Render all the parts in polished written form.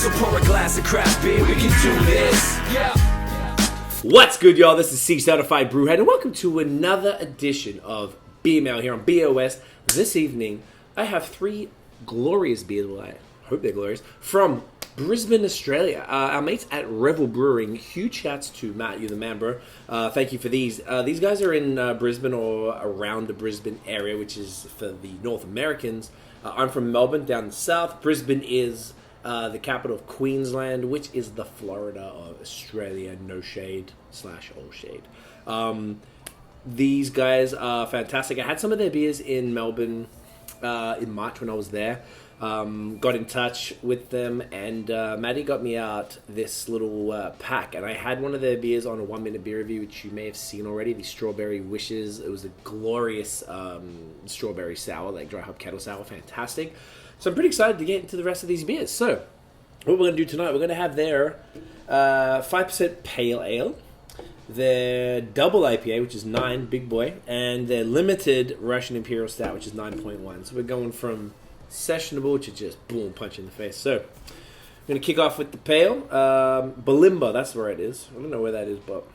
So pour a glass of craft beer, we can do this. Yeah. What's good, y'all? This is C-Certified Brewhead, and welcome to another edition of Beer Mail here on BAOS. This evening, I have three glorious beers, well, I hope they're glorious, from Brisbane, Australia. Our mates at Revel Brewing. Huge shouts to Matt, you the man, bro. Thank you for these. These guys are in Brisbane or around the Brisbane area, which is for the North Americans. I'm from Melbourne, down the south. Brisbane is the capital of Queensland, which is the Florida of Australia. No shade / all shade. These guys are fantastic. I had some of their beers in Melbourne in March when I was there. Got in touch with them, and Maddie got me out this little pack, and I had one of their beers on a 1 minute beer review, which you may have seen already, the Strawberry Wishes. It was a glorious strawberry sour, like dry hop kettle sour, fantastic. So I'm pretty excited to get into the rest of these beers. So what we're going to do tonight, we're going to have their 5% Pale Ale, their double IPA, which is 9, big boy, and their limited Russian Imperial Stout, which is 9.1. So we're going from sessionable to just boom, punch in the face. So I'm going to kick off with the pale. Belinda, that's where it is. I don't know where that is, but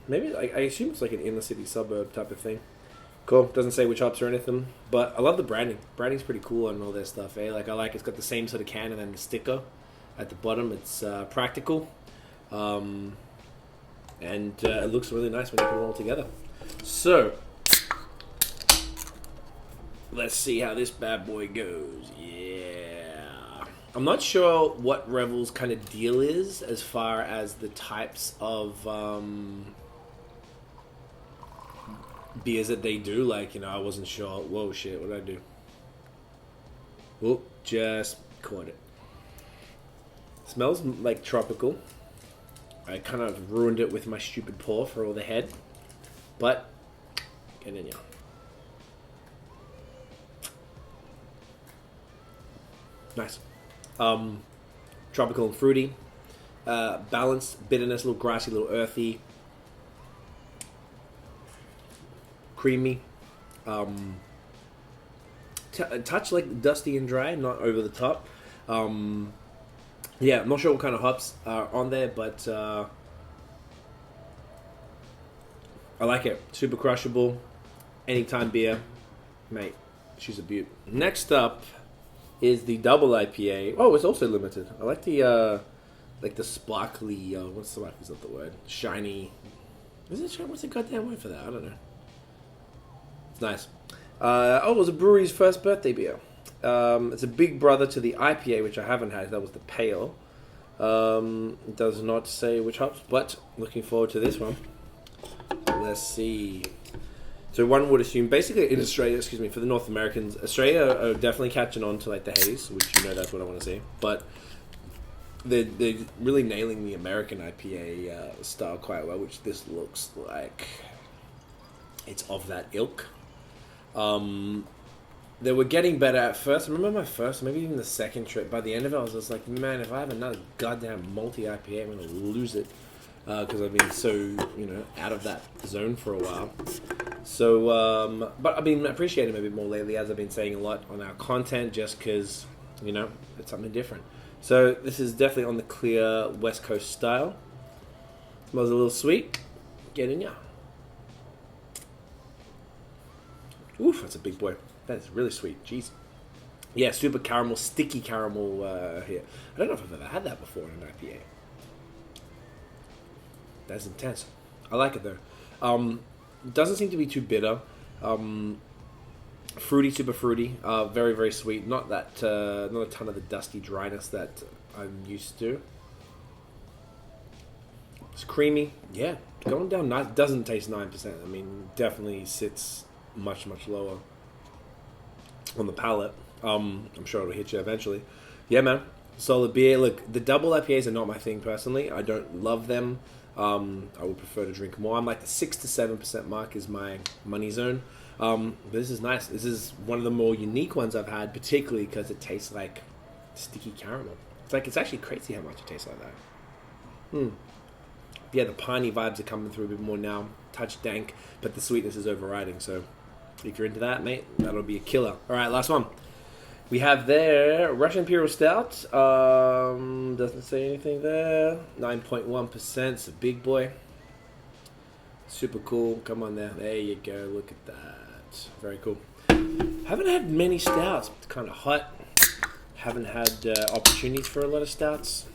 maybe I assume it's like an inner city suburb type of thing. Cool. Doesn't say which hops or anything, but I love the branding. Branding's pretty cool on all their stuff, eh? Like, I like it's got the same sort of can and then the sticker at the bottom. It's practical, and it looks really nice when you put it all together. So let's see how this bad boy goes. Yeah. I'm not sure what Revel's kind of deal is as far as the types of beers that they do. Like, I wasn't sure. Whoa, shit, what did I do? Oh, just caught it. Smells like tropical. I kind of ruined it with my stupid pour for all the head. But, get in here. Nice. Tropical and fruity. Balanced bitterness, a little grassy, a little earthy. Creamy. A touch like dusty and dry, not over the top. Yeah, I'm not sure what kind of hops are on there, but I like it. Super crushable. Anytime beer. Mate, she's a beaut. Next up is the double IPA. Oh, it's also limited. I like the sparkly, what's sparkly, is not the word? Shiny. Is it shiny? What's the goddamn word for that? I don't know. It's nice. It was a brewery's first birthday beer. It's a big brother to the IPA, which I haven't had. That was the pale. It does not say which hops, but looking forward to this one. Let's see. So one would assume, basically in Australia, for the North Americans, Australia are definitely catching on to like the haze, which that's what I want to see. But they're really nailing the American IPA style quite well, which this looks like it's of that ilk. They were getting better at first. I remember my first, maybe even the second trip. By the end of it, I was just like, man, if I have another goddamn multi-IPA, I'm going to lose it. Because I've been so, out of that zone for a while. So, but I've been appreciating them a bit more lately, as I've been saying a lot on our content, just because, it's something different. So this is definitely on the clear West Coast style. Smells a little sweet. Get in ya. Oof, that's a big boy. That is really sweet. Jeez. Yeah, super caramel, sticky caramel here. I don't know if I've ever had that before in an IPA. That's intense. I like it though. Doesn't seem to be too bitter. Fruity, super fruity. Very, very sweet. Not a ton of the dusty dryness that I'm used to. It's creamy. Yeah, going down nice. Doesn't taste 9%. I mean, definitely sits much, much lower on the palate. I'm sure it'll hit you eventually. Yeah, man. Solid beer. Look, the double IPAs are not my thing personally. I don't love them. I would prefer to drink more. I'm like the 6 to 7% mark is my money zone. But this is nice. This is one of the more unique ones I've had, particularly because it tastes like sticky caramel. It's actually crazy how much it tastes like that. Yeah, the piney vibes are coming through a bit more now. Touch dank, but the sweetness is overriding. So if you're into that, mate, that'll be a killer. All right, last one. We have there Russian Imperial Stout. Doesn't say anything there. 9.1%. It's a big boy. Super cool. Come on there. There you go. Look at that. Very cool. Haven't had many stouts. It's kind of hot. Haven't had opportunities for a lot of stouts.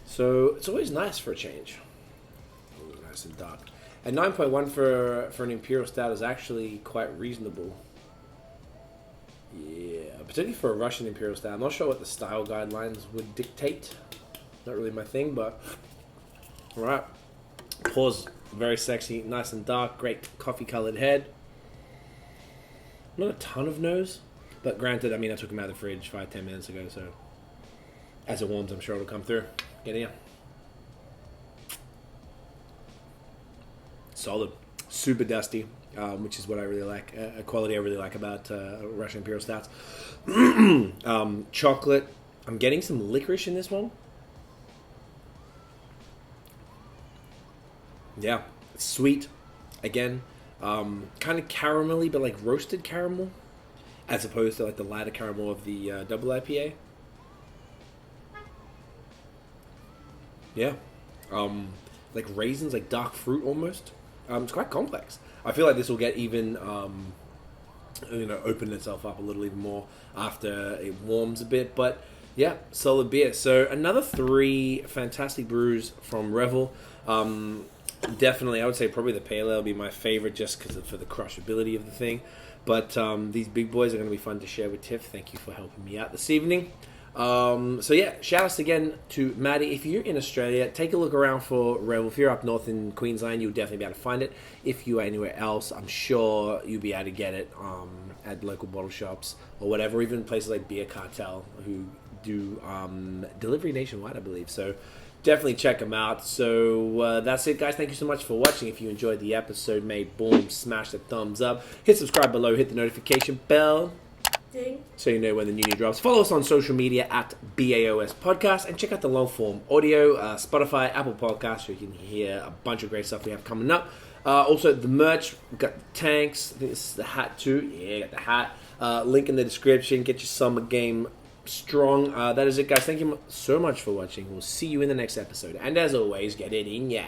So it's always nice for a change. Ooh, nice and dark. And 9.1 for an Imperial Stout is actually quite reasonable. Yeah, particularly for a Russian Imperial Stout. I'm not sure what the style guidelines would dictate. Not really my thing, but alright. Pours very sexy, nice and dark, great coffee colored head. Not a ton of nose, but granted, I mean, I took him out of the fridge 5-10 minutes ago, so as it warms, I'm sure it'll come through. Get in. Solid. Super dusty, which is what I really like, a quality I really like about Russian Imperial Stouts. Chocolate. I'm getting some licorice in this one. Yeah, sweet. Again, kind of caramelly, but like roasted caramel, as opposed to like the lighter caramel of the double IPA. Yeah, like raisins, like dark fruit almost. It's quite complex. I feel like this will get even, open itself up a little even more after it warms a bit. But yeah, solid beer. So another 3 fantastic brews from Revel. Definitely, I would say probably the Pale Ale will be my favorite just because for the crushability of the thing. But these big boys are going to be fun to share with Tiff. Thank you for helping me out this evening. So yeah, shout outs again to Maddie. If you're in Australia, take a look around for Revel. If you're up north in Queensland, you'll definitely be able to find it. If you are anywhere else, I'm sure you'll be able to get it at local bottle shops or whatever, even places like Beer Cartel who do delivery nationwide, I believe. So definitely check them out. So that's it, guys. Thank you so much for watching. If you enjoyed the episode, boom, smash the thumbs up. Hit subscribe below. Hit the notification bell. Ding. So you know when the new drops. Follow us on social media at BAOS Podcast and check out the long form audio, Spotify, Apple Podcasts, where you can hear a bunch of great stuff we have coming up. Also, the merch, we've got the tanks. I think this is the hat too. Yeah, got the hat. Link in the description. Get your summer game strong. That is it, guys. Thank you so much for watching. We'll see you in the next episode. And as always, get it in ya.